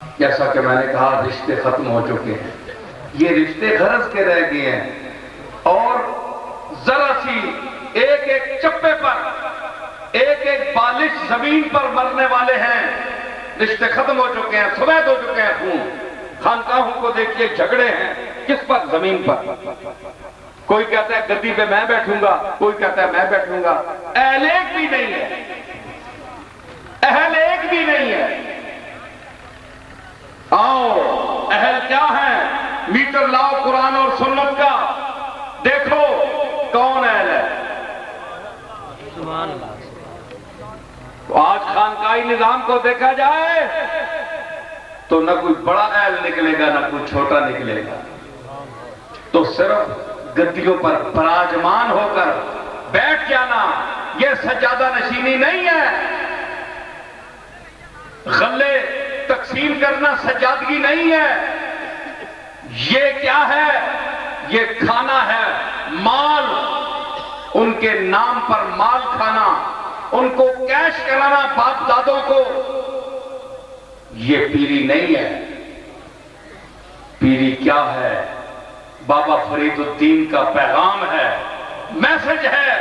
جیسا کہ میں نے کہا رشتے ختم ہو چکے ہیں، یہ رشتے غرض کے رہ گئے ہیں، اور ذرا سی ایک ایک چپے پر، ایک ایک بالش زمین پر مرنے والے ہیں، رشتے ختم ہو چکے ہیں، سفید ہو چکے ہیں خون۔ خانقاہوں کو دیکھیے جھگڑے ہیں، کس پر؟ زمین پر۔ کوئی کہتا ہے گدی پہ میں بیٹھوں گا، کوئی کہتا ہے میں بیٹھوں گا، اہل ایک بھی نہیں ہے، اہل ایک بھی نہیں ہے۔ آؤ اہل کیا ہے؟ میٹر لاؤ قرآن اور سنت کا، دیکھو کون اہل ہے۔ تو آج خانقاہی نظام کو دیکھا جائے تو نہ کوئی بڑا اہل نکلے گا نہ کوئی چھوٹا نکلے گا، تو صرف گدیوں پر براجمان ہو کر بیٹھ جانا یہ سجادہ نشینی نہیں ہے۔ غلے تقسیم کرنا سجادگی نہیں ہے، یہ کیا ہے؟ یہ کھانا ہے مال، ان کے نام پر مال کھانا، ان کو کیش کرانا باپ دادوں کو، یہ پیری نہیں ہے۔ پیری کیا ہے؟ بابا فرید الدین کا پیغام ہے، میسج ہے،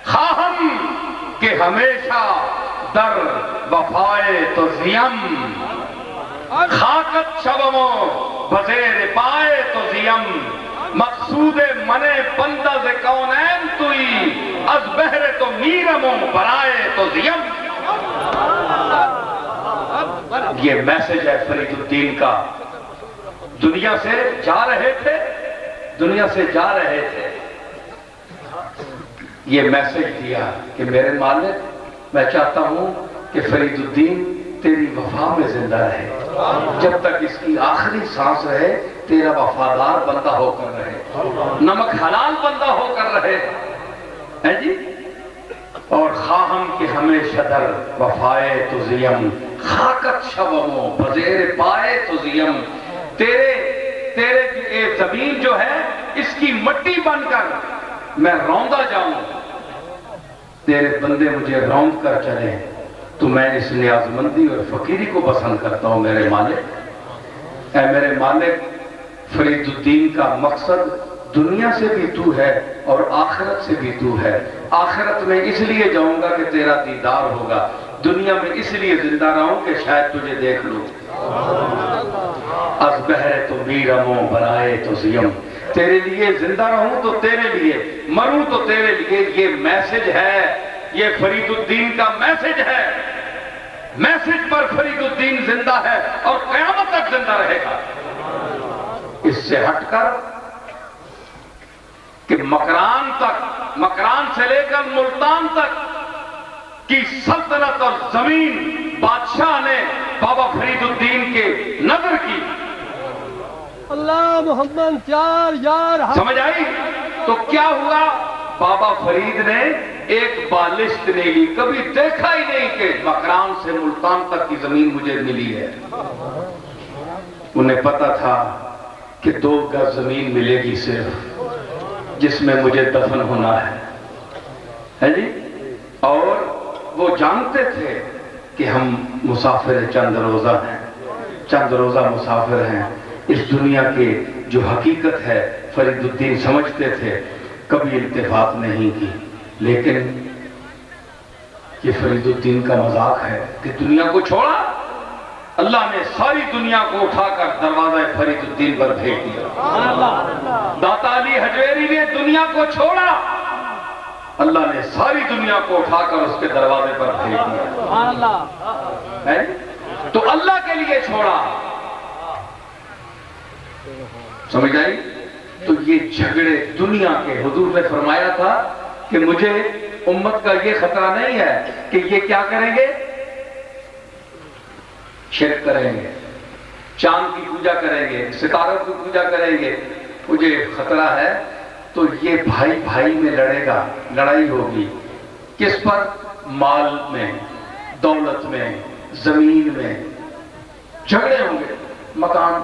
خواہم کہ ہمیشہ در وفائے تو زیم، خاکت شبمو بزیر پائے تو زیم، مقصود من بندہ ز کونین توئی، از بہر تو میرمو برائے تو زیم۔ یہ میسج ہے فرید الدین کا۔ دنیا سے جا رہے تھے، دنیا سے جا رہے تھے، یہ میسج دیا کہ میرے مالک میں چاہتا ہوں کہ فرید الدین تیری وفا میں زندہ رہے، جب تک اس کی آخری سانس رہے تیرا وفادار بندہ ہو کر رہے، نمک حلال بندہ ہو کر رہے، ہے جی۔ اور خواہم کہ ہمیشہ در وفائے تو زیم، خاکت شبمو بزیر پائے تو زیم، تیرے زمین جو ہے اس کی مٹی بن کر میں روندا جاؤں، تیرے بندے مجھے روند کر چلیں، تو میں اس نیاز مندی اور فقیری کو پسند کرتا ہوں میرے مالک۔ اے میرے مالک، فرید الدین کا مقصد دنیا سے بھی تو ہے اور آخرت سے بھی تو ہے۔ آخرت میں اس لیے جاؤں گا کہ تیرا دیدار ہوگا، دنیا میں اس لیے زندہ رہوں کہ شاید تجھے دیکھ لوں۔ از بہر تو میرمو برائے تو زیم، تیرے لیے زندہ رہوں تو تیرے لیے، مروں تو تیرے لیے۔ یہ میسج ہے، یہ فرید الدین کا میسج ہے، میسج پر فرید الدین زندہ ہے اور قیامت تک زندہ رہے گا۔ اس سے ہٹ کر کہ مکران تک، مکران سے لے کر ملتان تک کی سلطنت اور زمین بادشاہ نے بابا فرید الدین کے نظر کی۔ اللہ محمد یار یار، سمجھ آئی؟ تو کیا ہوا؟ بابا فرید نے ایک بالشت نہیں لی، کبھی دیکھا ہی نہیں کہ مکران سے ملتان تک کی زمین مجھے ملی ہے۔ انہیں پتا تھا کہ 2 گز زمین ملے گی صرف، جس میں مجھے دفن ہونا ہے جی۔ اور وہ جانتے تھے کہ ہم مسافر چند روزہ ہیں، چند روزہ مسافر ہیں۔ اس دنیا کے جو حقیقت ہے فرید الدین سمجھتے تھے، کبھی التفات نہیں کی، لیکن یہ فرید الدین کا مذاق ہے کہ دنیا کو چھوڑا، اللہ نے ساری دنیا کو اٹھا کر دروازہ فرید الدین پر بھیج دیا۔ داتا علی حجویری نے دنیا کو چھوڑا، اللہ نے ساری دنیا کو اٹھا کر اس کے دروازے پر بھیج دیا۔ تو اللہ کے لیے چھوڑا، سمجھ آئی؟ تو یہ جھگڑے دنیا کے، حضور نے فرمایا تھا کہ مجھے امت کا یہ خطرہ نہیں ہے کہ یہ کیا کریں گے، شرک کریں گے، چاند کی پوجا کریں گے، ستاروں کی پوجا کریں گے، مجھے خطرہ ہے تو یہ بھائی بھائی میں لڑے گا، لڑائی ہوگی، کس پر؟ مال میں، دولت میں، زمین میں جھگڑے ہوں گے، مکان،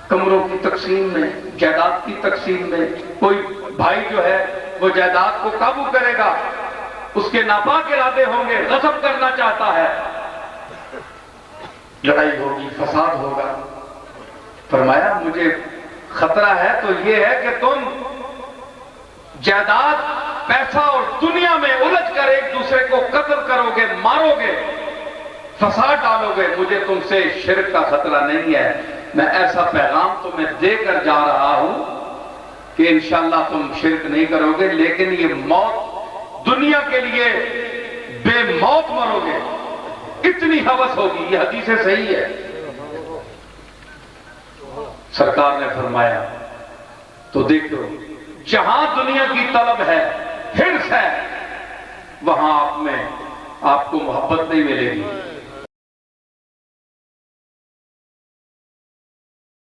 کمروں کی تقسیم میں، جائیداد کی تقسیم میں۔ کوئی بھائی جو ہے وہ جائیداد کو قابو کرے گا، اس کے ناپاک ارادے ہوں گے، غصب کرنا چاہتا ہے، لڑائی ہوگی، فساد ہوگا۔ فرمایا مجھے خطرہ ہے تو یہ ہے کہ تم جائیداد، پیسہ اور دنیا میں الجھ کر ایک دوسرے کو قتل کرو گے، مارو گے، فساد ڈالو گے۔ مجھے تم سے شرک کا خطرہ نہیں ہے۔ میں ایسا پیغام تمہیں دے کر جا رہا ہوں کہ انشاءاللہ تم شرک نہیں کرو گے، لیکن یہ موت دنیا کے لیے بے موت مرو گے، اتنی ہوس ہوگی۔ یہ حدیث صحیح ہے۔ سرکار نے فرمایا تو دیکھو، جہاں دنیا کی طلب ہے، حرص ہے، وہاں آپ کو محبت نہیں ملے گی۔